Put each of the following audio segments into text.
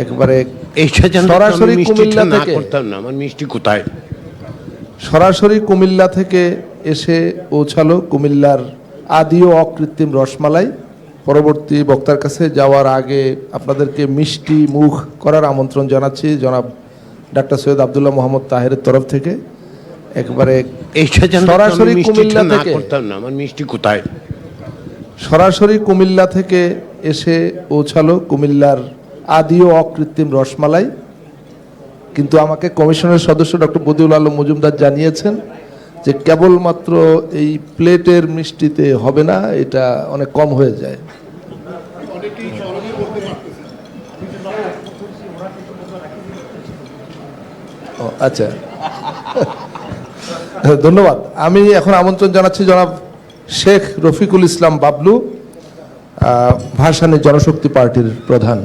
একবারে সরাসরি কুমিল্লা থেকে সরাসরি কুমিল্লা থেকে এসে পৌঁছালো কুমিল্লার আদি ও অকৃত্রিম রসমালাই। পরবর্তী বক্তার কাছে যাওয়ার আগে আপনাদেরকে মিষ্টি মুখ করার আমন্ত্রণ জানাচ্ছি জনাব ডাক্তার সৈয়দ আব্দুল্লাহ মোহাম্মদ তাহেরের তরফ থেকে। একবারে সরাসরি কুমিল্লা থেকে সরাসরি কুমিল্লা থেকে এসে পৌঁছালো কুমিল্লার আদি ও অকৃত্রিম রসমালাই। কিন্তু আমাকে কমিশনের সদস্য ডক্টর বদিউল আলম মজুমদার জানিয়েছেন যে কেবলমাত্র এই প্লেটের মিষ্টিতে হবে না, এটা অনেক কম হয়ে যায়। ও আচ্ছা, ধন্যবাদ। আমি এখন আমন্ত্রণ জানাচ্ছি জনাব শেখ রফিকুল ইসলাম বাবলু, ভাসানী জনশক্তি পার্টির প্রধান।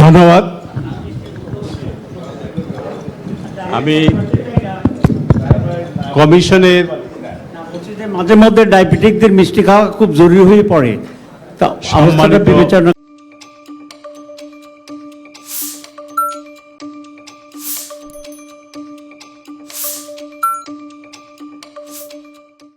ধন্যবাদ। আমি কমিশনের মাঝে মধ্যে ডায়াবেটিকদের মিষ্টি খাওয়া খুব জরুরি হয়ে পড়ে, তা অবস্থাটা বিবেচনা